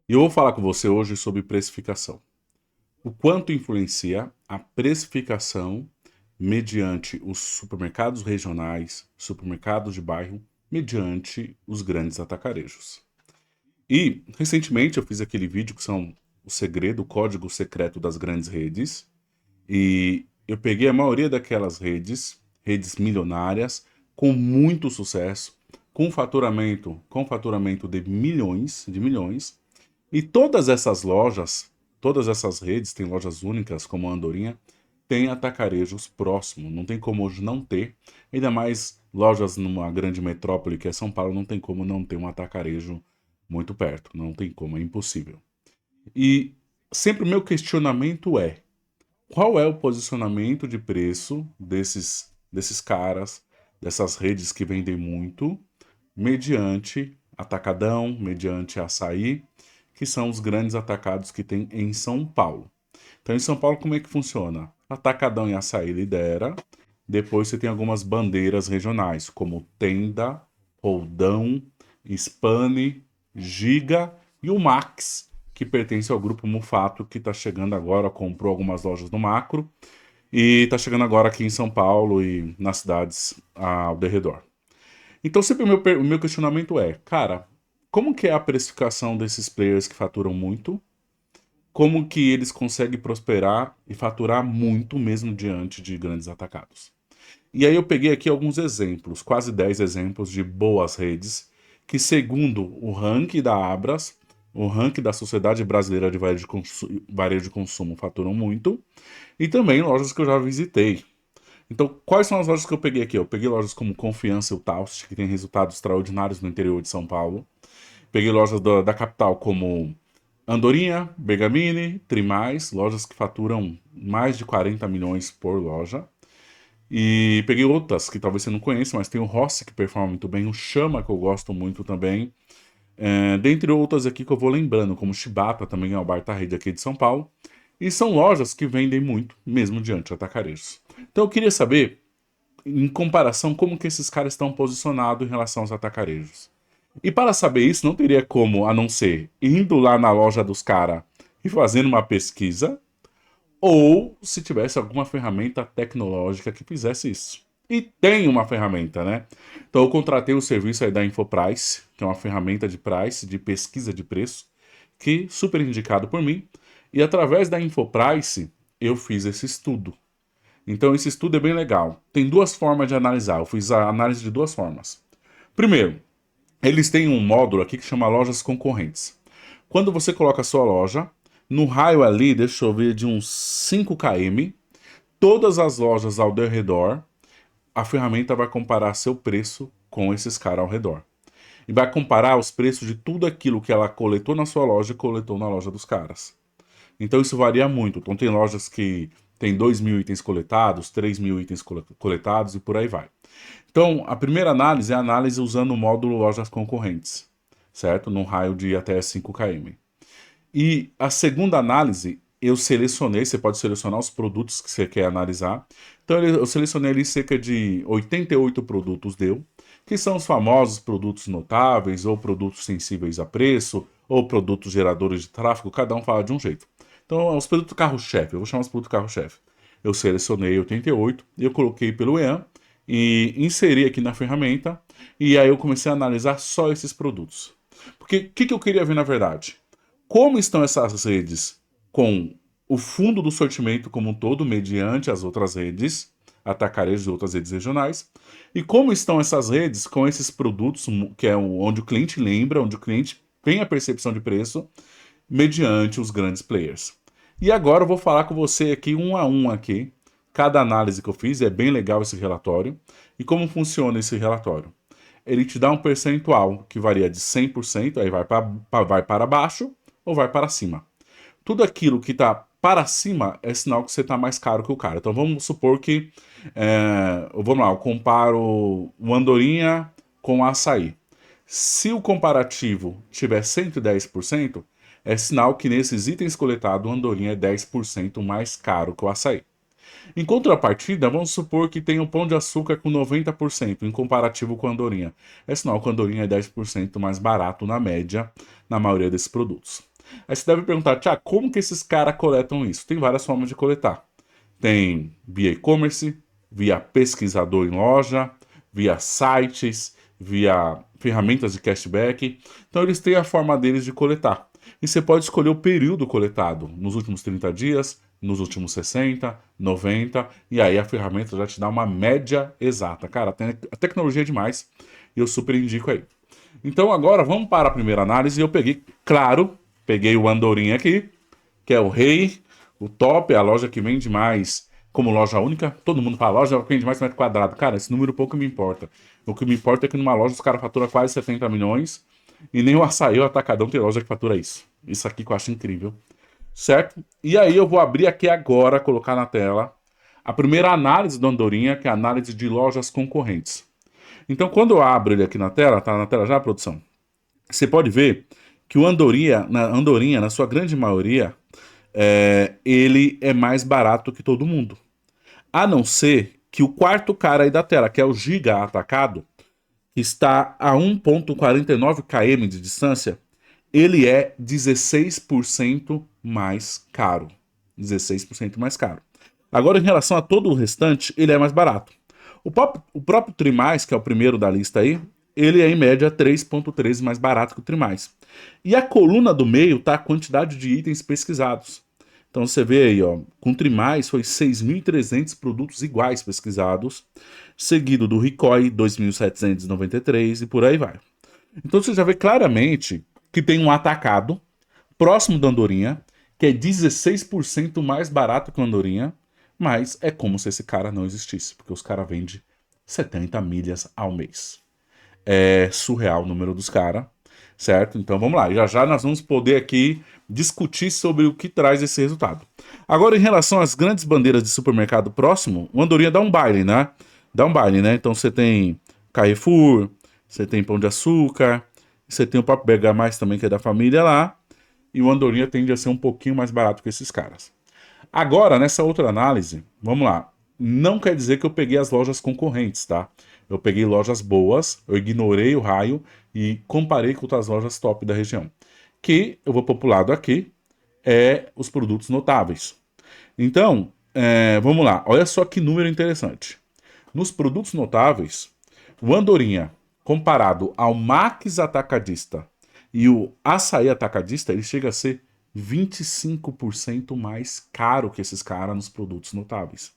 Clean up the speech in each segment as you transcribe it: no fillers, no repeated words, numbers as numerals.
E eu vou falar com você hoje sobre precificação. O quanto influencia a precificação mediante os supermercados regionais, supermercados de bairro, mediante os grandes atacarejos. E recentemente eu fiz aquele vídeo que são o segredo, o código secreto das grandes redes, e eu peguei a maioria daquelas redes, redes milionárias, com muito sucesso, com faturamento de milhões, e todas essas redes, têm lojas únicas como a Andorinha, têm atacarejos próximos. Não tem como hoje não ter. Ainda mais lojas numa grande metrópole que é São Paulo, não tem como não ter um atacarejo muito perto. Não tem como, é impossível. E sempre o meu questionamento é: qual é o posicionamento de preço desses caras, dessas redes que vendem muito, mediante Atacadão, mediante Açaí, que são os grandes atacados que tem em São Paulo. Então, em São Paulo, como é que funciona? Atacadão e Açaí lidera. Depois você tem algumas bandeiras regionais, como Tenda, Roldão, Spani, Giga e o Max, que pertence ao grupo Mufato, que está chegando agora, comprou algumas lojas no Macro e está chegando agora aqui em São Paulo e nas cidades ao derredor. Então sempre o meu questionamento é, cara, como que é a precificação desses players que faturam muito? Como que eles conseguem prosperar e faturar muito mesmo diante de grandes atacados? E aí eu peguei aqui alguns exemplos, quase 10 exemplos de boas redes, que segundo o ranking da Abras, o ranking da Sociedade Brasileira de Varejo de Consumo faturam muito, e também lojas que eu já visitei. Então, quais são as lojas que eu peguei aqui? Eu peguei lojas como Confiança e o Taust, que tem resultados extraordinários no interior de São Paulo. Peguei lojas da capital como Andorinha, Bergamini, Trimais, lojas que faturam mais de 40 milhões por loja. E peguei outras que talvez você não conheça, mas tem o Rossi, que performa muito bem, o Chama, que eu gosto muito também. Dentre outras aqui que eu vou lembrando, como Chibata, também é o bar da rede aqui de São Paulo. E são lojas que vendem muito, mesmo diante de atacarejos. Então eu queria saber, em comparação, como que esses caras estão posicionados em relação aos atacarejos. E para saber isso, não teria como, a não ser indo lá na loja dos caras e fazendo uma pesquisa, ou se tivesse alguma ferramenta tecnológica que fizesse isso. E tem uma ferramenta, né? Então eu contratei o serviço aí da InfoPrice, que é uma ferramenta de price, de pesquisa de preço, que super indicado por mim. E através da InfoPrice eu fiz esse estudo. Então esse estudo é bem legal. Tem duas formas de analisar. Eu fiz a análise de duas formas. Primeiro, eles têm um módulo aqui que chama lojas concorrentes. Quando você coloca a sua loja, no raio ali, deixa eu ver, de uns 5 km, todas as lojas ao redor, a ferramenta vai comparar seu preço com esses caras ao redor. E vai comparar os preços de tudo aquilo que ela coletou na sua loja e coletou na loja dos caras. Então isso varia muito. Então tem lojas que tem 2.000 itens coletados, 3.000 itens coletados e por aí vai. Então, a primeira análise é a análise usando o módulo lojas concorrentes, certo? Num raio de até 5 km. E a segunda análise, eu selecionei, você pode selecionar os produtos que você quer analisar. Então, eu selecionei ali cerca de 88 produtos deu, que são os famosos produtos notáveis, ou produtos sensíveis a preço, ou produtos geradores de tráfego, cada um fala de um jeito. Então, os produtos carro-chefe, eu vou chamar os produtos carro-chefe. Eu selecionei 88, eu coloquei pelo EAN e inseri aqui na ferramenta, e aí eu comecei a analisar só esses produtos. Porque o que eu queria ver na verdade? Como estão essas redes com o fundo do sortimento como um todo, mediante as outras redes, atacarejos de outras redes regionais, e como estão essas redes com esses produtos, que é onde o cliente lembra, onde o cliente tem a percepção de preço, mediante os grandes players. E agora eu vou falar com você aqui um a um aqui, cada análise que eu fiz, é bem legal esse relatório. E como funciona esse relatório? Ele te dá um percentual que varia de 100%, aí vai para baixo ou vai para cima. Tudo aquilo que está para cima é sinal que você está mais caro que o cara. Então vamos supor que, vamos lá, eu comparo o Andorinha com o Açaí. Se o comparativo tiver 110%, é sinal que nesses itens coletados o Andorinha é 10% mais caro que o Açaí. Em contrapartida, vamos supor que tem o pão de açúcar com 90% em comparativo com a andorinha. É sinal que a andorinha é 10% mais barato na média, na maioria desses produtos. Aí você deve perguntar, Tiago, como que esses caras coletam isso? Tem várias formas de coletar. Tem via e-commerce, via pesquisador em loja, via sites, via ferramentas de cashback. Então eles têm a forma deles de coletar. E você pode escolher o período coletado, nos últimos 30 dias, nos últimos 60, 90, e aí a ferramenta já te dá uma média exata. Cara, a tecnologia é demais e eu super indico aí. Então agora vamos para a primeira análise. Eu peguei, claro, peguei o Andorinha aqui, que é o rei, o top, a loja que vende mais como loja única. Todo mundo fala, loja que vende mais metro quadrado. Cara, esse número pouco me importa. O que me importa é que numa loja os caras faturam quase 70 milhões e nem o Açaí ou o Atacadão tem loja que fatura isso. Isso aqui que eu acho incrível. Certo? E aí eu vou abrir aqui agora, colocar na tela, a primeira análise do Andorinha, que é a análise de lojas concorrentes. Então, quando eu abro ele aqui na tela, tá na tela já, produção? Você pode ver que o Andorinha, na sua grande maioria, ele é mais barato que todo mundo. A não ser que o quarto cara aí da tela, que é o Giga Atacado, que está a 1,49 km de distância, ele é 16% mais caro. 16% mais caro. Agora, em relação a todo o restante, ele é mais barato. O próprio Trimais, que é o primeiro da lista aí, ele é em média 3,13 mais barato que o Trimais. E a coluna do meio tá a quantidade de itens pesquisados. Então você vê aí, ó, com Trimais foi 6.300 produtos iguais pesquisados, seguido do Ricoi 2.793 e por aí vai. Então você já vê claramente que tem um atacado próximo da Andorinha, que é 16% mais barato que o Andorinha, mas é como se esse cara não existisse, porque os caras vendem 70 milhas ao mês. É surreal o número dos caras, certo? Então vamos lá, já já nós vamos poder aqui discutir sobre o que traz esse resultado. Agora, em relação às grandes bandeiras de supermercado próximo, o Andorinha dá um baile, né? Dá um baile, né? Então você tem Carrefour, você tem Pão de Açúcar, você tem o próprio Bergamais também, que é da família lá, e o Andorinha tende a ser um pouquinho mais barato que esses caras. Agora, nessa outra análise, vamos lá. Não quer dizer que eu peguei as lojas concorrentes, tá? Eu peguei lojas boas, eu ignorei o raio e comparei com outras lojas top da região. Que eu vou populado aqui é os produtos notáveis. Então, vamos lá. Olha só que número interessante. Nos produtos notáveis, o Andorinha, comparado ao Max Atacadista e o Açaí Atacadista, ele chega a ser 25% mais caro que esses caras nos produtos notáveis.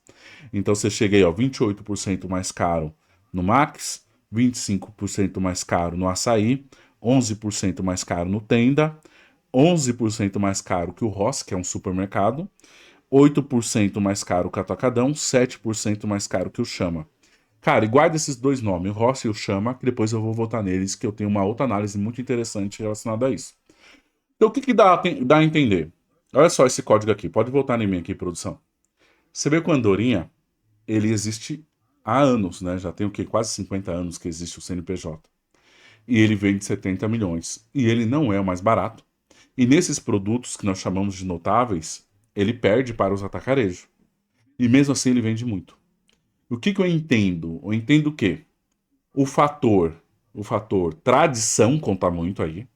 Então você chega aí, ó, 28% mais caro no Max, 25% mais caro no Açaí, 11% mais caro no Tenda, 11% mais caro que o Ross, que é um supermercado, 8% mais caro que o Atacadão, 7% mais caro que o Chama. Cara, e guarda esses dois nomes, o Ross e o Chama, que depois eu vou votar neles, que eu tenho uma outra análise muito interessante relacionada a isso. Então, o que, que dá a entender? Olha só esse código aqui, pode voltar em mim aqui, produção. Você vê que o Andorinha, ele existe há anos, né? Já tem o quê? Quase 50 anos que existe o CNPJ. E ele vende 70 milhões. E ele não é o mais barato. E nesses produtos que nós chamamos de notáveis, ele perde para os atacarejos. E mesmo assim ele vende muito. O que, que eu entendo? Eu entendo que o fator tradição conta muito aí.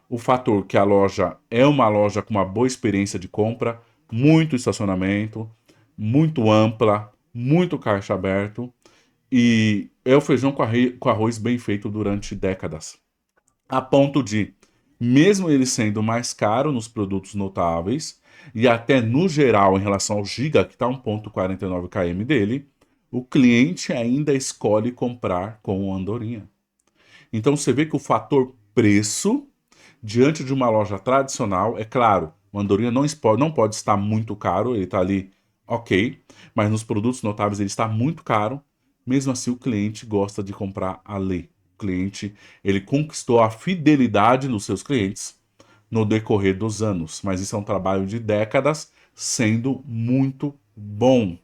O fator que a loja é uma loja com uma boa experiência de compra, muito estacionamento, muito ampla, muito caixa aberto e é o feijão com arroz bem feito durante décadas. A ponto de, mesmo ele sendo mais caro nos produtos notáveis e até no geral em relação ao Giga, que está 1,49 km dele, o cliente ainda escolhe comprar com o Andorinha. Então você vê que o fator preço diante de uma loja tradicional, é claro, o Andorinha não pode estar muito caro, ele está ali ok, mas nos produtos notáveis ele está muito caro, mesmo assim o cliente gosta de comprar ali. O cliente, ele conquistou a fidelidade dos seus clientes no decorrer dos anos, mas isso é um trabalho de décadas, sendo muito bom.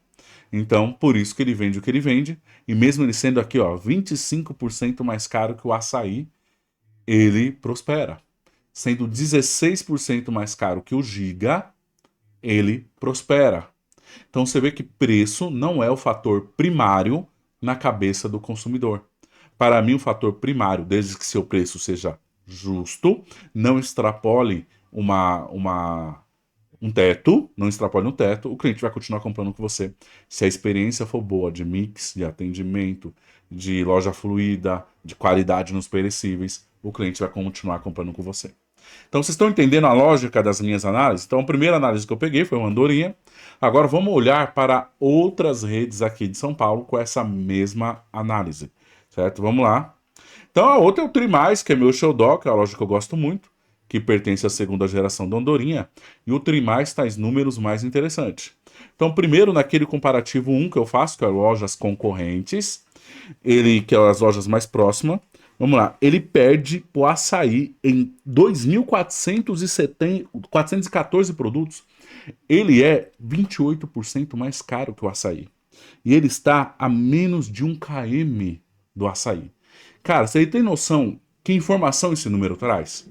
Então, por isso que ele vende o que ele vende, e mesmo ele sendo aqui, ó, 25% mais caro que o açaí, ele prospera. Sendo 16% mais caro que o Giga, ele prospera. Então você vê que preço não é o fator primário na cabeça do consumidor. Para mim, o fator primário, desde que seu preço seja justo, não extrapole um teto, não extrapole um teto, o cliente vai continuar comprando com você. Se a experiência for boa de mix, de atendimento, de loja fluida, de qualidade nos perecíveis, o cliente vai continuar comprando com você. Então vocês estão entendendo a lógica das minhas análises? Então a primeira análise que eu peguei foi uma Andorinha. Agora vamos olhar para outras redes aqui de São Paulo com essa mesma análise, certo? Vamos lá. Então a outra é o Trimais, que é meu xodó, que é a loja que eu gosto muito, que pertence à segunda geração da Andorinha, e o Trimais traz números mais interessantes. Então, primeiro, naquele comparativo 1 que eu faço, que é lojas concorrentes, ele, que é as lojas mais próximas, vamos lá, ele perde o Açaí em 2.414 produtos. Ele é 28% mais caro que o Açaí. E ele está a menos de 1 km do Açaí. Cara, você tem noção que informação esse número traz?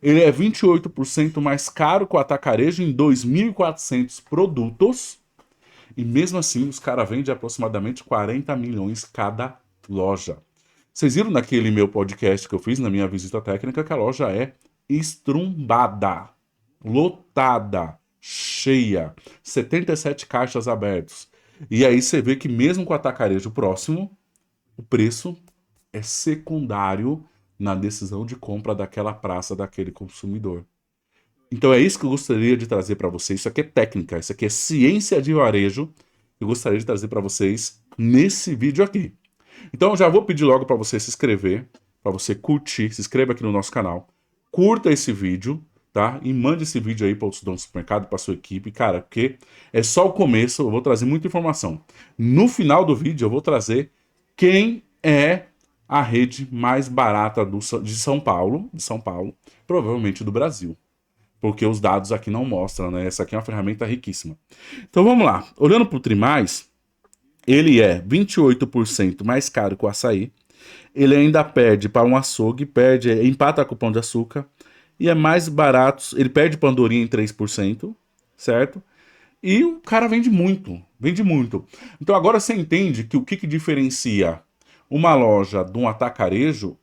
Ele é 28% mais caro que o atacarejo em 2.400 produtos. E mesmo assim, os caras vendem aproximadamente 40 milhões cada loja. Vocês viram naquele meu podcast que eu fiz na minha visita técnica que a loja é estrumbada, lotada, cheia, 77 caixas abertos. E aí você vê que mesmo com o atacarejo próximo, o preço é secundário na decisão de compra daquela praça, daquele consumidor. Então é isso que eu gostaria de trazer para vocês. Isso aqui é técnica, isso aqui é ciência de varejo. Eu gostaria de trazer para vocês nesse vídeo aqui. Então eu já vou pedir logo para você se inscrever, para você curtir, se inscreva aqui no nosso canal, curta esse vídeo, tá? E mande esse vídeo aí para outros donos do supermercado, para sua equipe, cara, porque é só o começo, eu vou trazer muita informação. No final do vídeo eu vou trazer quem é a rede mais barata de São Paulo, provavelmente do Brasil. Porque os dados aqui não mostram, né? Essa aqui é uma ferramenta riquíssima. Então vamos lá. Olhando para o Trimais, ele é 28% mais caro que o açaí. Ele ainda perde para um açougue, empata com o Pão de Açúcar. E é mais barato. Ele perde para Andorinha em 3%, certo? E o cara vende muito. Vende muito. Então agora você entende que o que diferencia uma loja de um atacarejo,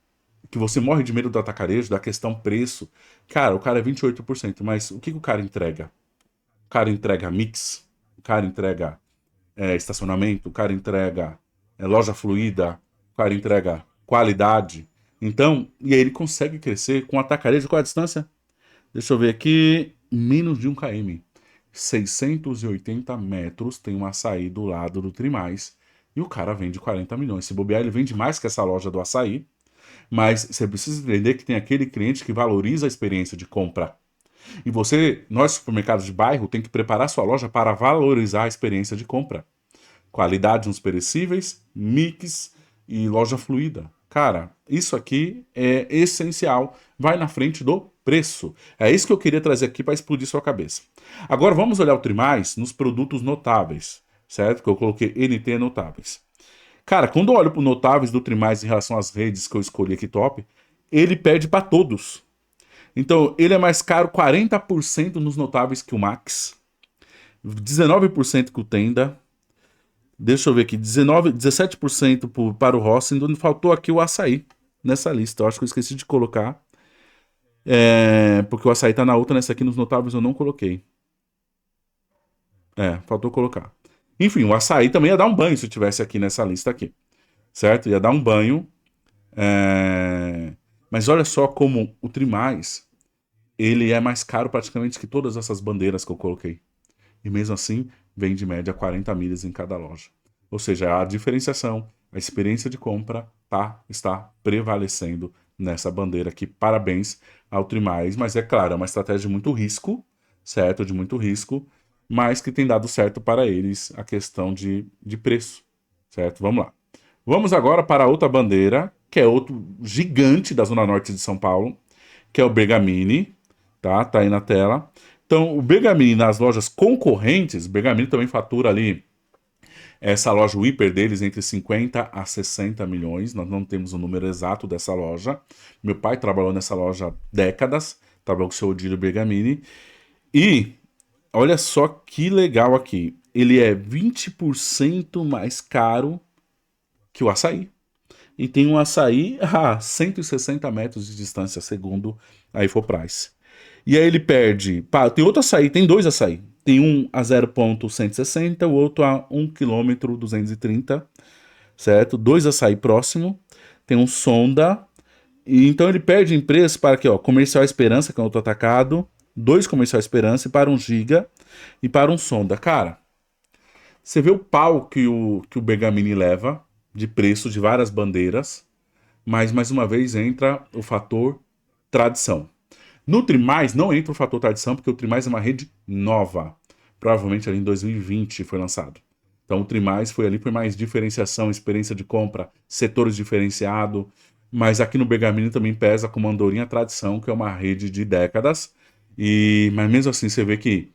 que você morre de medo do atacarejo, da questão preço. Cara, o cara é 28%, mas o que o cara entrega? O cara entrega mix, o cara entrega estacionamento, o cara entrega loja fluida, o cara entrega qualidade. Então, e aí ele consegue crescer com atacarejo. Qual é a distância? Deixa eu ver aqui, menos de 1 km. 680 metros tem um açaí do lado do Trimais e o cara vende 40 milhões. Se bobear, ele vende mais que essa loja do açaí, mas você precisa entender que tem aquele cliente que valoriza a experiência de compra. E você, nós supermercados de bairro, tem que preparar sua loja para valorizar a experiência de compra. Qualidade nos perecíveis, mix e loja fluida. Cara, isso aqui é essencial. Vai na frente do preço. É isso que eu queria trazer aqui para explodir sua cabeça. Agora vamos olhar o Trimais nos produtos notáveis, certo? Que eu coloquei NT notáveis. Cara, quando eu olho para o notáveis do Trimais em relação às redes que eu escolhi aqui top, ele perde para todos. Então, ele é mais caro 40% nos notáveis que o Max, 19% que o Tenda, deixa eu ver aqui, 17% para o Rossi, ainda faltou aqui o Açaí nessa lista. Eu acho que eu esqueci de colocar, porque o Açaí tá na outra, nessa aqui nos notáveis eu não coloquei. Faltou colocar. Enfim, o Açaí também ia dar um banho se tivesse aqui nessa lista aqui, certo? Ia dar um banho. Mas olha só como o Trimais, ele é mais caro praticamente que todas essas bandeiras que eu coloquei. E mesmo assim, vende média 40 milhas em cada loja. Ou seja, a diferenciação, a experiência de compra está prevalecendo nessa bandeira aqui. Parabéns ao Trimais, mas é claro, é uma estratégia de muito risco, certo? De muito risco, mas que tem dado certo para eles a questão de preço, certo? Vamos lá. Vamos agora para outra bandeira, que é outro gigante da Zona Norte de São Paulo, que é o Bergamini, tá? Tá aí na tela. Então, o Bergamini nas lojas concorrentes, o Bergamini também fatura ali essa loja, o hiper deles, entre 50 a 60 milhões. Nós não temos o número exato dessa loja. Meu pai trabalhou nessa loja há décadas, trabalhou com o seu Odílio Bergamini. E olha só que legal aqui. Ele é 20% mais caro que o açaí. E tem um açaí a 160 metros de distância, segundo a Infoprice. E aí ele perde. Pá, tem outro açaí, tem dois açaí. Tem um a 0,160, o outro a 1 km 230, certo? Dois açaí próximo. Tem um Sonda. E então ele perde em preço para aqui, ó, Comercial Esperança, que é outro atacado. Dois Comercial Esperança e para um Giga e para um Sonda. Cara, você vê o pau que o Bergamini leva de preço de várias bandeiras, mas mais uma vez entra o fator tradição. No Trimais não entra o fator tradição, porque o Trimais é uma rede nova. Provavelmente ali em 2020 foi lançado. Então o Trimais foi ali por mais diferenciação, experiência de compra, setores diferenciados. Mas aqui no Bergamini também pesa como Andorinha Tradição, que é uma rede de décadas. Mas mesmo assim você vê que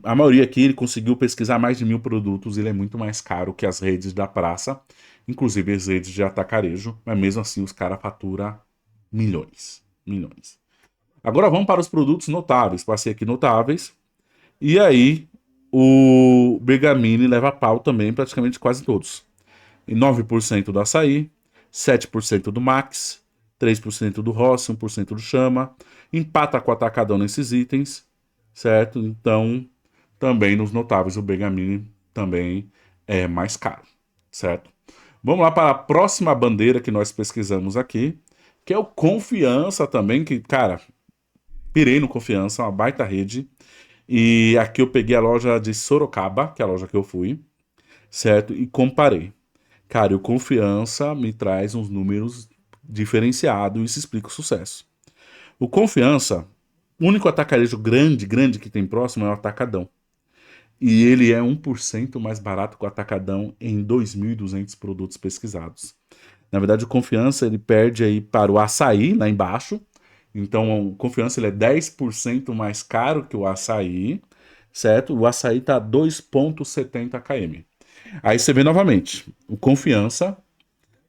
a maioria aqui ele conseguiu pesquisar mais de 1.000 produtos. Ele é muito mais caro que as redes da praça, inclusive as redes de atacarejo. Mas mesmo assim os caras faturam milhões. Milhões. Agora vamos para os produtos notáveis. Passei aqui notáveis. E aí o Bergamini leva pau também, praticamente quase todos. E 9% do açaí, 7% do Max, 3% do Rossi, 1% do Chama. Empata com o Atacadão nesses itens, certo? Então, também nos notáveis o Bergamini também é mais caro, certo? Vamos lá para a próxima bandeira que nós pesquisamos aqui, que é o Confiança também, que, cara, pirei no Confiança, uma baita rede. E aqui eu peguei a loja de Sorocaba, que é a loja que eu fui, certo? E comparei. Cara, o Confiança me traz uns números diferenciados e isso explica o sucesso. O Confiança, o único atacarejo grande, grande que tem próximo é o Atacadão. E ele é 1% mais barato que o Atacadão em 2.200 produtos pesquisados. Na verdade, o Confiança ele perde aí para o Açaí, lá embaixo. Então, o Confiança ele é 10% mais caro que o Açaí, certo? O Açaí está 2,70 km. Aí você vê novamente, o Confiança,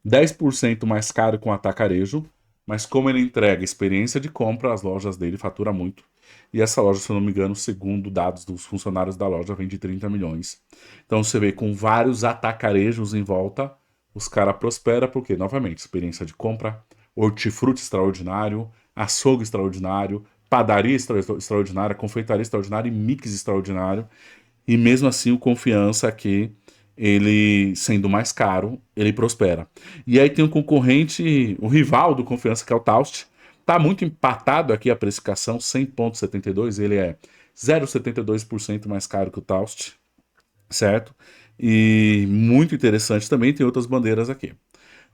10% mais caro com o Atacarejo, mas como ele entrega experiência de compra, as lojas dele fatura muito. E essa loja, se eu não me engano, segundo dados dos funcionários da loja, vende 30 milhões. Então você vê com vários atacarejos em volta, os caras prosperam porque, novamente, experiência de compra, hortifruti extraordinário, açougue extraordinário, padaria extraordinária, confeitaria extraordinária e mix extraordinário. E mesmo assim, o Confiança aqui, ele sendo mais caro, ele prospera. E aí tem um concorrente, o rival do Confiança, que é o Taust. Tá muito empatado aqui a precificação, 100,72. Ele é 0,72% mais caro que o Taust, certo? E muito interessante também, tem outras bandeiras aqui.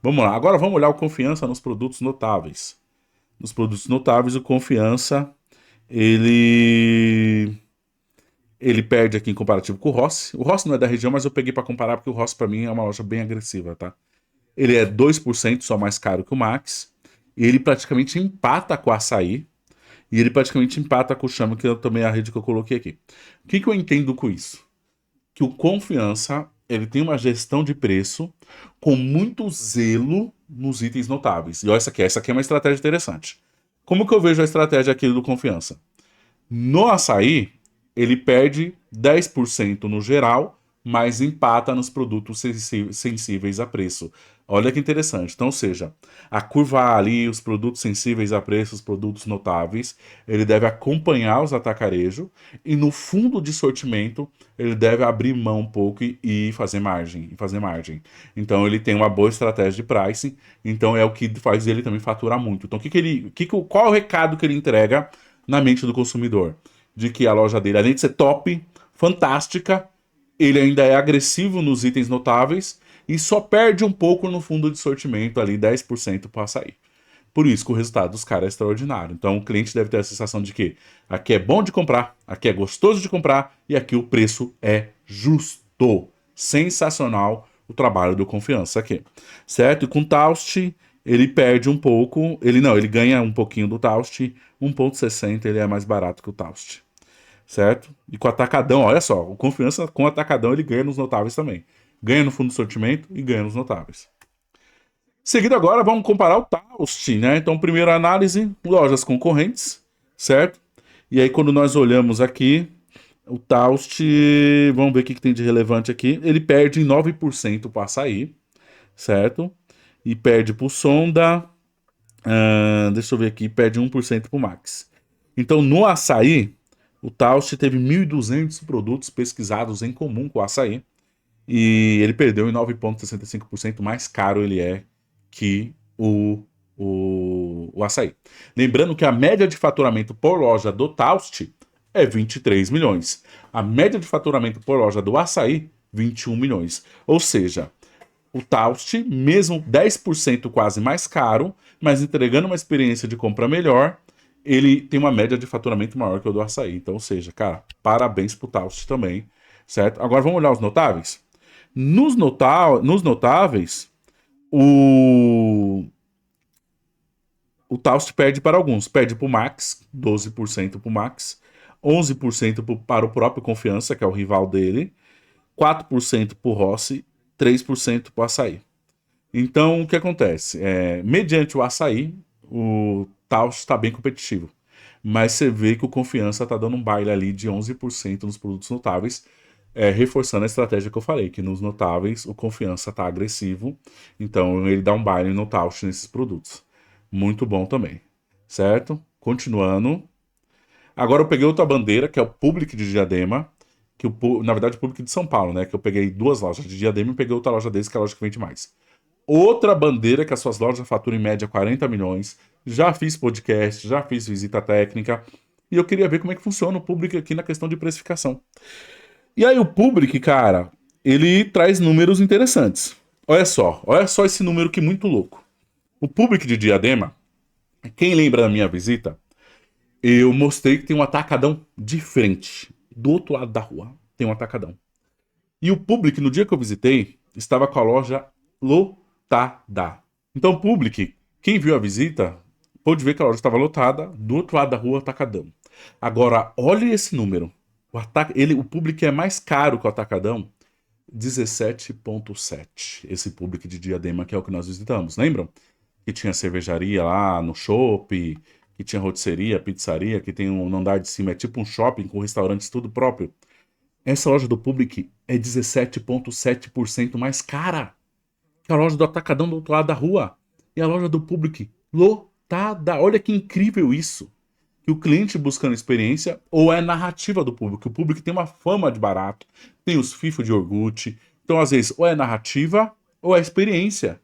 Vamos lá, agora vamos olhar o Confiança nos produtos notáveis. Nos produtos notáveis, o Confiança, ele ele perde aqui em comparativo com o Rossi. O Rossi não é da região, mas eu peguei para comparar porque o Rossi para mim é uma loja bem agressiva, tá? Ele é 2% só mais caro que o Max. E ele praticamente empata com o Açaí. E ele praticamente empata com o Chama, que também é a rede que eu coloquei aqui. O que eu entendo com isso? Que o Confiança ele tem uma gestão de preço com muito zelo nos itens notáveis. E olha essa aqui é uma estratégia interessante. Como que eu vejo a estratégia aqui do Confiança? No açaí, ele perde 10% no geral, mas empata nos produtos sensíveis a preço. Olha que interessante. Então, ou seja, a curva ali, os produtos sensíveis a preço, os produtos notáveis, ele deve acompanhar os atacarejo e no fundo de sortimento ele deve abrir mão um pouco e fazer margem, Então ele tem uma boa estratégia de pricing, então é o que faz ele também faturar muito. Então qual é o recado que ele entrega na mente do consumidor? De que a loja dele, além de ser top, fantástica, ele ainda é agressivo nos itens notáveis e só perde um pouco no fundo de sortimento, ali 10% para açaí. Por isso que o resultado dos caras é extraordinário. Então o cliente deve ter a sensação de que aqui é bom de comprar, aqui é gostoso de comprar e aqui o preço é justo. Sensacional o trabalho do Confiança aqui. Certo? E com Taust, ele perde um pouco. Ele ganha um pouquinho do Taust. 1,60 ele é mais barato que o Taust. Certo? E com o Atacadão, olha só, o Confiança com o Atacadão ele ganha nos notáveis também. Ganha no fundo do sortimento e ganha nos notáveis. Seguido agora, vamos comparar o Taust, né? Então, primeira análise, lojas concorrentes, certo? E aí, quando nós olhamos aqui, o Taust, vamos ver o que tem de relevante aqui. Ele perde em 9% para açaí, certo? E perde para o Sonda, deixa eu ver aqui, perde 1% para o Max. Então, no açaí, o Taust teve 1.200 produtos pesquisados em comum com o açaí. E ele perdeu em 9,65%, mais caro ele é que o açaí. Lembrando que a média de faturamento por loja do Taust é 23 milhões. A média de faturamento por loja do açaí, 21 milhões. Ou seja, o Taust, mesmo 10% quase mais caro, mas entregando uma experiência de compra melhor, ele tem uma média de faturamento maior que o do açaí. Então, ou seja, cara, parabéns pro Taust também, certo? Agora vamos olhar os notáveis? Nos notáveis, o, o Taust perde para alguns. Perde para o Max, 12% para o Max, 11% para o próprio Confiança, que é o rival dele, 4% para o Rossi, 3% para o Açaí. Então, o que acontece? Mediante o Açaí, o Taust está bem competitivo. Mas você vê que o Confiança está dando um baile ali de 11% nos produtos notáveis, reforçando a estratégia que eu falei, que nos notáveis o Confiança está agressivo, então ele dá um baile no Taust nesses produtos. Muito bom também, certo? Continuando. Agora eu peguei outra bandeira, que é o Public de Diadema, na verdade o Public de São Paulo, né? Que eu peguei duas lojas de Diadema e peguei outra loja deles, que é a loja que vende mais. Outra bandeira que as suas lojas faturam em média 40 milhões. Já fiz podcast, já fiz visita técnica. E eu queria ver como é que funciona o Public aqui na questão de precificação. E aí o Public, cara, ele traz números interessantes. Olha só esse número que muito louco. O Public de Diadema, quem lembra da minha visita, eu mostrei que tem um atacadão de frente, do outro lado da rua, tem um atacadão. E o Public, no dia que eu visitei, estava com a loja lotada. Então o Public, quem viu a visita, pôde ver que a loja estava lotada, do outro lado da rua, atacadão. Agora, olha esse número. O Public é mais caro que o atacadão, 17,7. Esse Public de Diadema, que é o que nós visitamos, lembram? Que tinha cervejaria lá no shopping, que tinha rotisseria, pizzaria, que tem no andar de cima, é tipo um shopping com restaurantes tudo próprio. Essa loja do Public é 17,7% mais cara que a loja do Atacadão do outro lado da rua. E a loja do Public lotada. Olha que incrível isso. Que o cliente buscando experiência ou é narrativa do público. O público tem uma fama de barato, tem os FIFO de iogurte. Então, às vezes, ou é narrativa ou é experiência.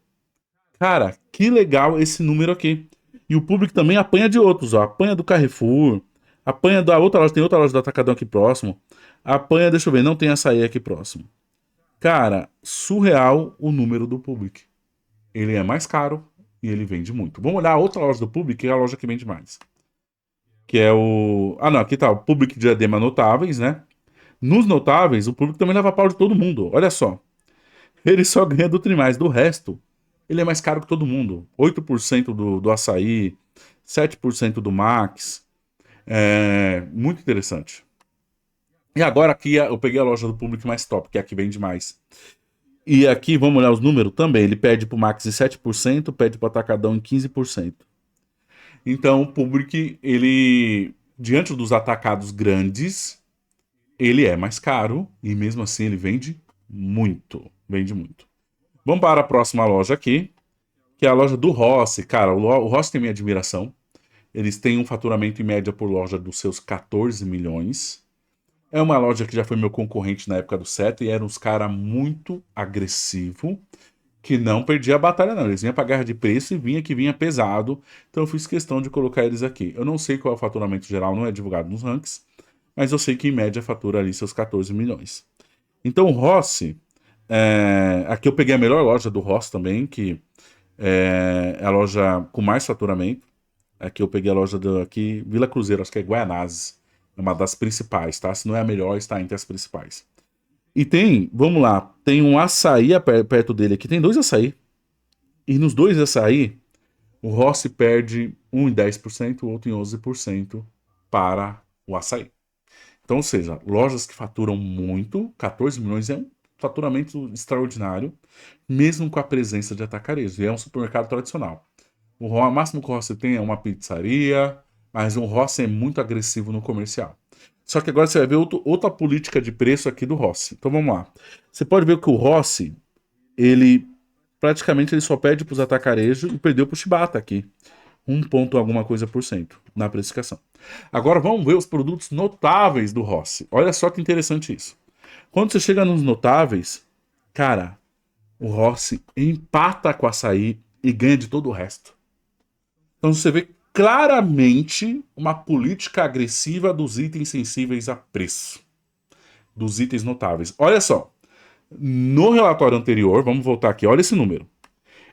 Cara, que legal esse número aqui. E o público também apanha de outros, ó. Apanha do Carrefour, apanha da outra loja, tem outra loja do Atacadão aqui próximo. Apanha, deixa eu ver, não tem açaí aqui próximo. Cara, surreal o número do Public. Ele é mais caro e ele vende muito. Vamos olhar a outra loja do Public, que é a loja que vende mais. Que é o. Ah, não, aqui tá o Public Diadema Notáveis, né? Nos Notáveis, o Public também leva pau de todo mundo. Olha só. Ele só ganha do Trimais. Do resto, ele é mais caro que todo mundo. 8% do açaí, 7% do Max. Muito interessante. E agora aqui eu peguei a loja do Public mais top, que é a que vende mais. E aqui, vamos olhar os números também. Ele pede pro Max em 7%, pede pro Atacadão em 15%. Então, o Public, ele, diante dos atacados grandes, ele é mais caro e mesmo assim ele vende muito. Vende muito. Vamos para a próxima loja aqui, que é a loja do Rossi. Cara, o Rossi tem minha admiração. Eles têm um faturamento em média por loja dos seus 14 milhões. É uma loja que já foi meu concorrente na época do Seta e era uns cara muito agressivo, que não perdia a batalha não. Eles vinham pra guerra de preço e vinha pesado. Então eu fiz questão de colocar eles aqui. Eu não sei qual é o faturamento geral, não é divulgado nos ranks, mas eu sei que em média fatura ali seus 14 milhões. Então o Rossi, aqui eu peguei a melhor loja do Rossi também, que é a loja com mais faturamento. Aqui eu peguei a loja aqui, Vila Cruzeiro, acho que é Guaianazes. É uma das principais, tá? Se não é a melhor, está entre as principais. E tem, vamos lá, tem um açaí perto dele aqui, tem dois açaí. E nos dois açaí, o Rossi perde um em 10%, o outro em 11% para o açaí. Então, ou seja, lojas que faturam muito, 14 milhões é um faturamento extraordinário, mesmo com a presença de atacarejo. E é um supermercado tradicional. O máximo que o Rossi tem é uma pizzaria, mas o Rossi é muito agressivo no comercial. Só que agora você vai ver outra política de preço aqui do Rossi. Então vamos lá. Você pode ver que o Rossi, ele praticamente ele só perde para os atacarejos e perdeu para o Shibata aqui. Um ponto alguma coisa por cento na precificação. Agora vamos ver os produtos notáveis do Rossi. Olha só que interessante isso. Quando você chega nos notáveis, cara, o Rossi empata com o Açaí e ganha de todo o resto. Então você vê claramente uma política agressiva dos itens sensíveis a preço, dos itens notáveis. Olha só, no relatório anterior, vamos voltar aqui, olha esse número.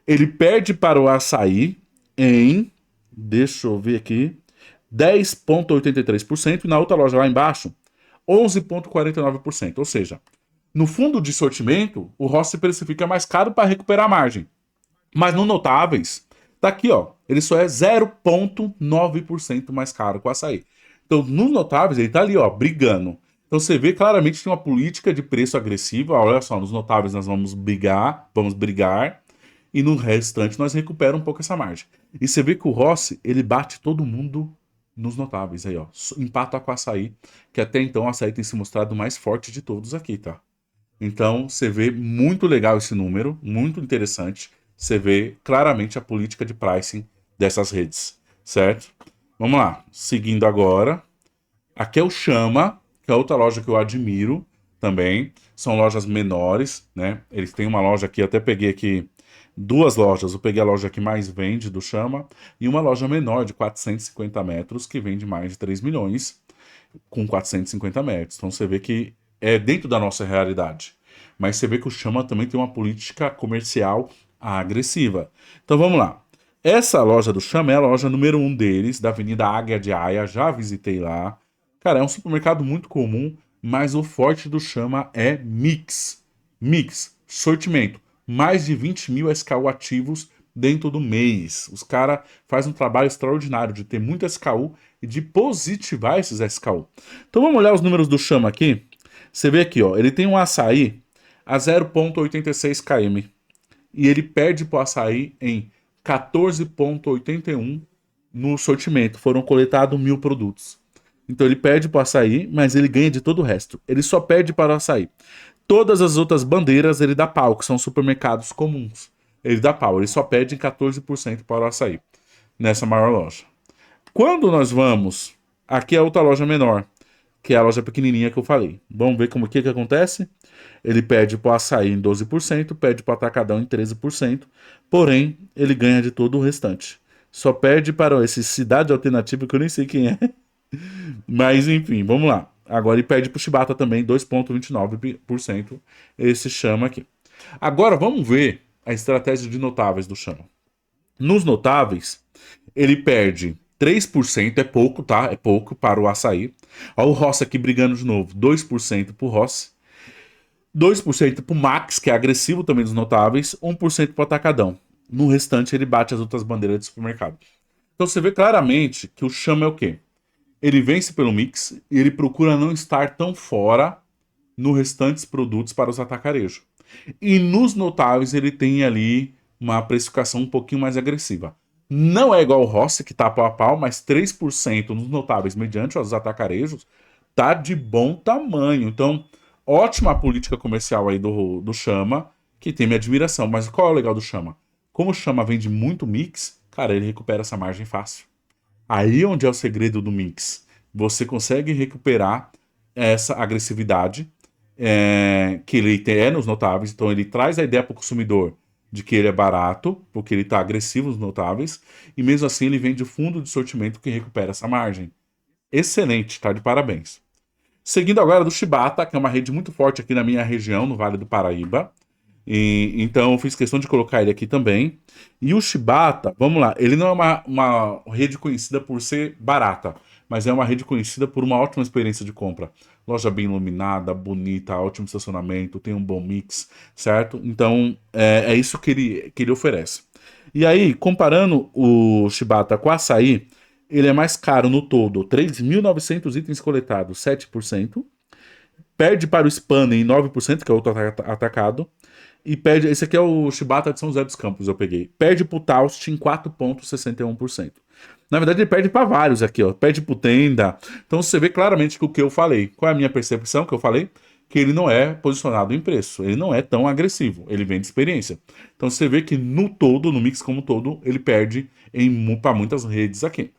Ele perde para o Açaí em, deixa eu ver aqui, 10,83% e na outra loja lá embaixo, 11,49%. Ou seja, no fundo de sortimento, o Rossi precifica mais caro para recuperar a margem. Mas no notáveis, tá aqui, ó, ele só é 0,9% mais caro que o açaí. Então, nos notáveis, ele tá ali, ó, brigando. Então você vê claramente que tem uma política de preço agressiva. Olha só, nos notáveis nós vamos brigar, e no restante nós recuperamos um pouco essa margem. E você vê que o Rossi, ele bate todo mundo nos notáveis aí, ó. Empata com o açaí, que até então o açaí tem se mostrado o mais forte de todos aqui, tá? Então, você vê muito legal esse número, muito interessante. Você vê claramente a política de pricing dessas redes, certo? Vamos lá, seguindo agora. Aqui é o Chama, que é outra loja que eu admiro também. São lojas menores, né? Eles têm uma loja aqui, até peguei aqui duas lojas. Eu peguei a loja que mais vende do Chama e uma loja menor de 450 metros que vende mais de 3 milhões com 450 metros. Então você vê que é dentro da nossa realidade. Mas você vê que o Chama também tem uma política comercial agressiva. Então vamos lá. Essa loja do Chama é a loja número 1 deles, da Avenida Águia de Aia. Já visitei lá. Cara, é um supermercado muito comum, mas o forte do Chama é mix. Mix, sortimento. Mais de 20 mil SKU ativos dentro do mês. Os caras fazem um trabalho extraordinário de ter muito SKU e de positivar esses SKU. Então vamos olhar os números do Chama aqui. Você vê aqui, ó, ele tem um açaí a 0,86 km e ele perde para o açaí em 14,81 no sortimento. Foram coletados 1.000 produtos. Então ele perde para o açaí, mas ele ganha de todo o resto. Ele só perde para o açaí. Todas as outras bandeiras ele dá pau, que são supermercados comuns. Ele dá pau, ele só perde em 14% para o açaí, nessa maior loja. Quando nós vamos, aqui é outra loja menor, que é a loja pequenininha que eu falei. Vamos ver como que acontece. Ele perde para o açaí em 12%, perde para o atacadão em 13%, porém ele ganha de todo o restante. Só perde para esse Cidade Alternativa, que eu nem sei quem é. Mas enfim, vamos lá. Agora ele perde para o Chibata também, 2,29%. Esse Chama aqui. Agora vamos ver a estratégia de notáveis do Chama. Nos notáveis, ele perde 3%, é pouco, tá? É pouco para o açaí. Olha o Rossi aqui brigando de novo. 2% para o Rossi. 2% para o Max, que é agressivo também dos notáveis. 1% para o Atacadão. No restante, ele bate as outras bandeiras de supermercado. Então você vê claramente que o Chama é o quê? Ele vence pelo mix e ele procura não estar tão fora nos restantes produtos para os atacarejos. E nos notáveis ele tem ali uma precificação um pouquinho mais agressiva. Não é igual o Rossi, que tá pau a pau, mas 3% nos notáveis mediante os atacarejos tá de bom tamanho. Então, ótima política comercial aí do Chama, que tem minha admiração. Mas qual é o legal do Chama? Como o Chama vende muito mix, cara, ele recupera essa margem fácil. Aí onde é o segredo do mix. Você consegue recuperar essa agressividade que ele tem nos notáveis. Então ele traz a ideia para o consumidor de que ele é barato, porque ele está agressivo nos notáveis, e mesmo assim ele vende o fundo de sortimento que recupera essa margem. Excelente, tá de parabéns. Seguindo agora do Chibata, que é uma rede muito forte aqui na minha região, no Vale do Paraíba. Então eu fiz questão de colocar ele aqui também. E o Chibata, vamos lá, ele não é uma rede conhecida por ser barata, mas é uma rede conhecida por uma ótima experiência de compra. Loja bem iluminada, bonita, ótimo estacionamento, tem um bom mix, certo? Então é isso que ele oferece. E aí, comparando o Chibata com o açaí, ele é mais caro no todo, 3.900 itens coletados, 7%. Perde para o Spanner em 9%, que é outro atacado. E perde. Esse aqui é o Chibata de São José dos Campos, eu peguei. Perde pro Taust em 4,61%. Na verdade, ele perde para vários aqui, ó. Perde pro Tenda. Então você vê claramente que o que eu falei. Qual é a minha percepção que eu falei? que ele não é posicionado em preço, ele não é tão agressivo, ele vem de experiência. Então você vê que no todo, no mix como todo, ele perde para muitas redes aqui.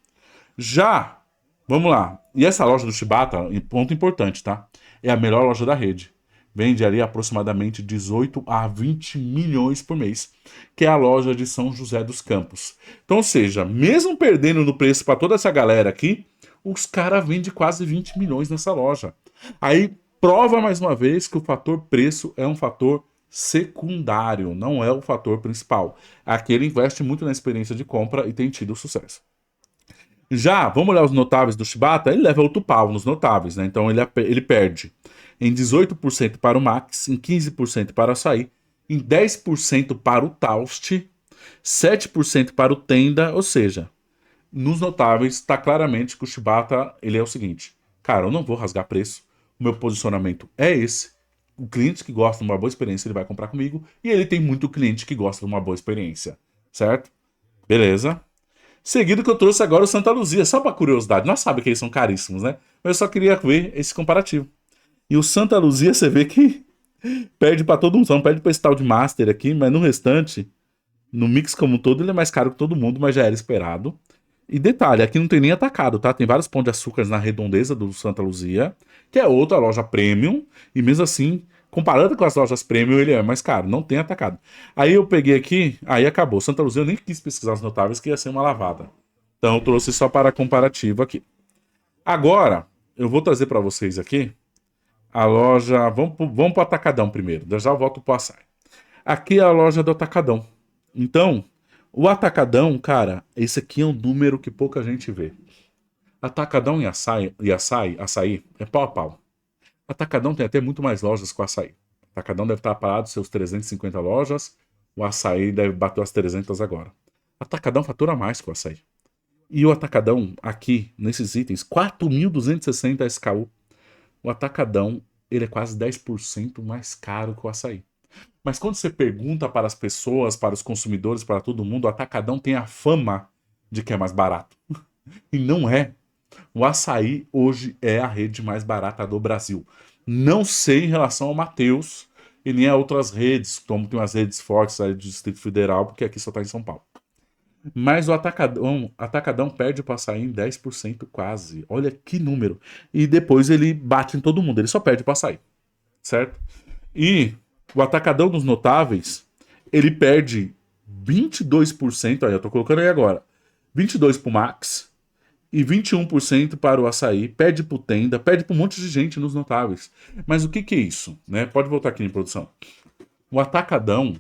Já, vamos lá, e essa loja do Shibata, ponto importante, tá? É a melhor loja da rede. Vende ali aproximadamente 18 a 20 milhões por mês, que é a loja de São José dos Campos. Então, ou seja, mesmo perdendo no preço para toda essa galera aqui, os caras vendem quase 20 milhões nessa loja. Aí prova mais uma vez que o fator preço é um fator secundário, não é o fator principal. Aqui ele investe muito na experiência de compra e tem tido sucesso. Já, vamos olhar os notáveis do Shibata, ele leva outro pau nos notáveis, né? Então ele perde em 18% para o Max, em 15% para o Açaí, em 10% para o Taust, 7% para o Tenda, ou seja, nos notáveis está claramente que o Shibata ele é o seguinte, cara, eu não vou rasgar preço, o meu posicionamento é esse, o cliente que gosta de uma boa experiência ele vai comprar comigo, e ele tem muito cliente que gosta de uma boa experiência, certo? Beleza. Seguido que eu trouxe agora o Santa Luzia, só para curiosidade. Nós sabemos que eles são caríssimos, né? Mas eu só queria ver esse comparativo. E o Santa Luzia, você vê que perde para todo mundo. Só não perde para esse tal de Master aqui, mas no restante, no mix como um todo, ele é mais caro que todo mundo, mas já era esperado. E detalhe, aqui não tem nem atacado, tá? Tem vários pão de açúcar na redondeza do Santa Luzia, que é outra loja premium, e mesmo assim, comparando com as lojas premium, ele é mais caro, não tem atacado. Aí eu peguei aqui, aí acabou. Santa Luzia eu nem quis pesquisar os notáveis, que ia ser uma lavada. Então eu trouxe só para comparativo aqui. Agora, eu vou trazer para vocês aqui a loja. Vamos para o Atacadão primeiro, já eu volto para o Açaí. Aqui é a loja do Atacadão. Então, o Atacadão, cara, esse aqui é um número que pouca gente vê. Atacadão açaí é pau a pau. Atacadão tem até muito mais lojas que o açaí. Atacadão deve estar parado seus 350 lojas, o açaí deve bater as 300 agora. Atacadão fatura mais que o açaí. E o Atacadão, aqui, nesses itens, 4.260 SKU. O Atacadão, ele é quase 10% mais caro que o açaí. Mas quando você pergunta para as pessoas, para os consumidores, para todo mundo, o Atacadão tem a fama de que é mais barato. E não é. O Açaí hoje é a rede mais barata do Brasil. Não sei em relação ao Mateus e nem a outras redes, como tem umas redes fortes aí do Distrito Federal, porque aqui só está em São Paulo. Mas o Atacadão perde para o Açaí em 10% quase. Olha que número. E depois ele bate em todo mundo, ele só perde para o Açaí. Certo? E o Atacadão dos notáveis, ele perde 22%, aí eu tô colocando aí agora, 22% pro Max e 21% para o Açaí, perde pro Tenda, perde para um monte de gente nos notáveis. Mas o que que é isso? Né? Pode voltar aqui em produção. O Atacadão,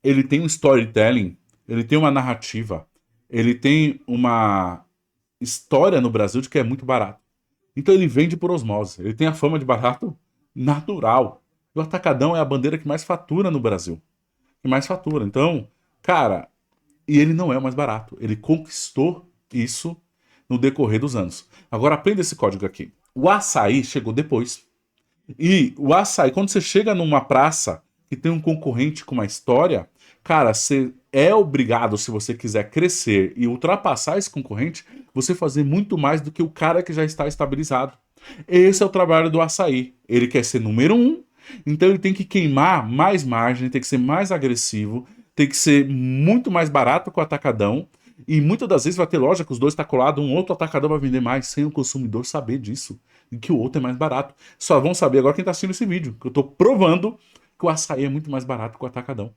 ele tem um storytelling, ele tem uma narrativa, ele tem uma história no Brasil de que é muito barato. Então ele vende por osmose, ele tem a fama de barato natural. O Atacadão é a bandeira que mais fatura no Brasil. Que mais fatura. Então, cara, e ele não é o mais barato. Ele conquistou isso no decorrer dos anos. Agora aprenda esse código aqui. O açaí chegou depois. E o açaí, quando você chega numa praça que tem um concorrente com uma história, cara, você é obrigado, se você quiser crescer e ultrapassar esse concorrente, você fazer muito mais do que o cara que já está estabilizado. Esse é o trabalho do açaí. Ele quer ser número um, então ele tem que queimar mais margem, tem que ser mais agressivo, tem que ser muito mais barato que o atacadão. E muitas das vezes vai ter loja que os dois estão colados, um outro atacadão vai vender mais, sem o consumidor saber disso. E que o outro é mais barato. Só vão saber agora quem está assistindo esse vídeo, que eu estou provando que o açaí é muito mais barato que o atacadão.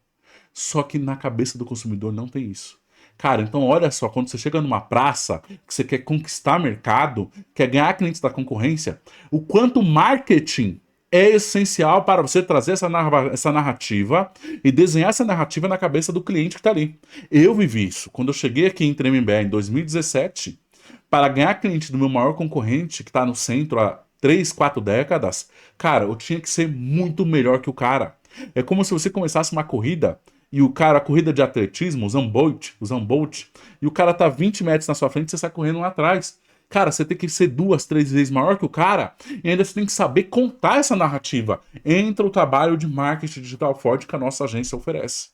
Só que na cabeça do consumidor não tem isso. Cara, então olha só, quando você chega numa praça, que você quer conquistar mercado, quer ganhar clientes da concorrência, o quanto marketing é essencial para você trazer essa narrativa e desenhar essa narrativa na cabeça do cliente que está ali. Eu vivi isso. Quando eu cheguei aqui em Tremembé em 2017, para ganhar cliente do meu maior concorrente, que está no centro há 3, 4 décadas, cara, eu tinha que ser muito melhor que o cara. É como se você começasse uma corrida e o cara, a corrida de atletismo, o Zambolt, e o cara tá 20 metros na sua frente e você sai correndo lá atrás. Cara, você tem que ser 2, 3 vezes maior que o cara e ainda você tem que saber contar essa narrativa. Entra o trabalho de marketing digital forte que a nossa agência oferece.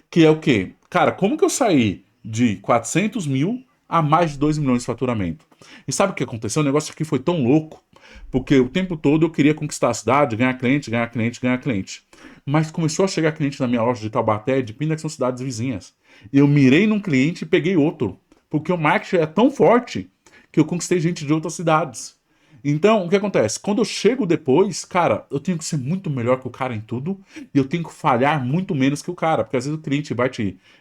Que é o quê? Cara, como que eu saí de 400 mil a mais de 2 milhões de faturamento? E sabe o que aconteceu? O negócio aqui foi tão louco, porque o tempo todo eu queria conquistar a cidade, ganhar cliente, ganhar cliente, ganhar cliente. Mas começou a chegar cliente na minha loja de Taubaté e de Pina, que são cidades vizinhas. Eu mirei num cliente e peguei outro, porque o marketing é tão forte que eu conquistei gente de outras cidades. Então, o que acontece? Quando eu chego depois, cara, eu tenho que ser muito melhor que o cara em tudo e eu tenho que falhar muito menos que o cara, porque às vezes o cliente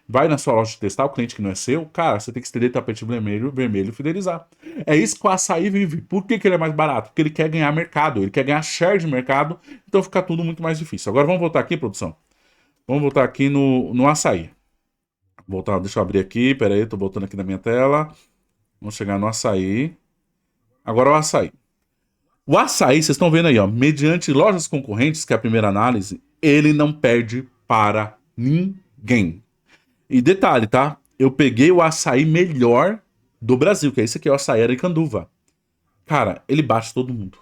vai na sua loja testar, o cliente que não é seu, cara, você tem que estender tapete vermelho e fidelizar. É isso que o açaí vive. Por que ele é mais barato? Porque ele quer ganhar mercado, ele quer ganhar share de mercado, então fica tudo muito mais difícil. Agora vamos voltar aqui, produção. Vamos voltar aqui no açaí. Voltar, deixa eu abrir aqui, pera aí, tô voltando aqui na minha tela. Vamos chegar no açaí. Agora o açaí. O açaí, vocês estão vendo aí, ó, mediante lojas concorrentes, que é a primeira análise, ele não perde para ninguém. E detalhe, tá? Eu peguei o açaí melhor do Brasil, que é esse aqui, é o açaí Aricanduva. Cara, ele bate todo mundo.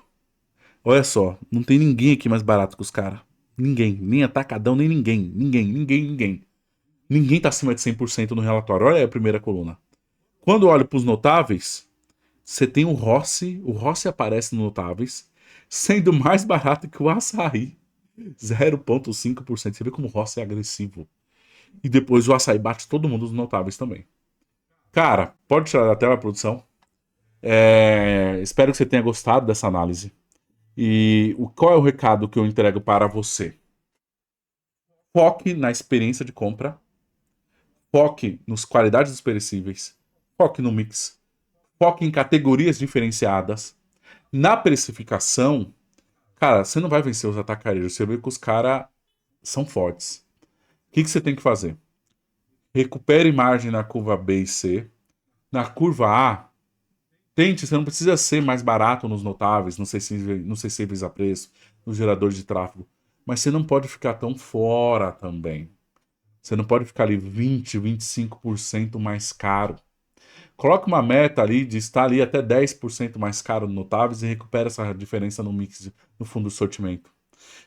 Olha só, não tem ninguém aqui mais barato que os caras. Ninguém, nem atacadão, nem ninguém. Ninguém. Ninguém tá acima de 100% no relatório. Olha aí a primeira coluna. Quando eu olho para os notáveis, você tem o Rossi aparece no notáveis, sendo mais barato que o açaí. 0,5%. Você vê como o Rossi é agressivo. E depois o açaí bate todo mundo nos notáveis também. Cara, pode tirar da tela a produção. Espero que você tenha gostado dessa análise. E qual é o recado que eu entrego para você? Foque na experiência de compra. Foque nas qualidades dos perecíveis. Foque no mix. Foque em categorias diferenciadas. Na precificação, cara, você não vai vencer os atacarejos. Você vê que os caras são fortes. O que você tem que fazer? Recupere margem na curva B e C. Na curva A, tente, você não precisa ser mais barato nos notáveis, nos sensíveis a preço, nos geradores de tráfego. Mas você não pode ficar tão fora também. Você não pode ficar ali 20, 25% mais caro. Coloque uma meta ali de estar ali até 10% mais caro no notáveis e recupera essa diferença no mix, no fundo do sortimento.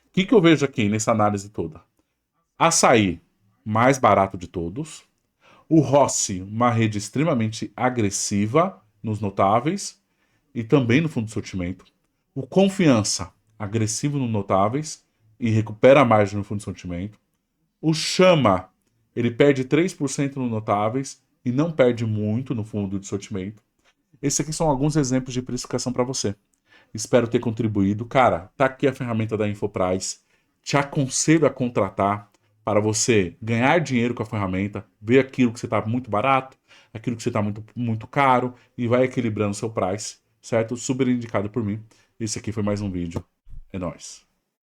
O que eu vejo aqui nessa análise toda? Açaí, mais barato de todos. O Rossi, uma rede extremamente agressiva nos notáveis e também no fundo do sortimento. O Confiança, agressivo no notáveis e recupera a margem no fundo do sortimento. O Chama, ele perde 3% no notáveis e não perde muito no fundo de sortimento. Esses aqui são alguns exemplos de precificação para você. Espero ter contribuído. Cara, tá aqui a ferramenta da InfoPrice. Te aconselho a contratar para você ganhar dinheiro com a ferramenta, ver aquilo que você está muito barato, aquilo que você está muito caro e vai equilibrando o seu price, certo? Super indicado por mim. Esse aqui foi mais um vídeo. É nóis.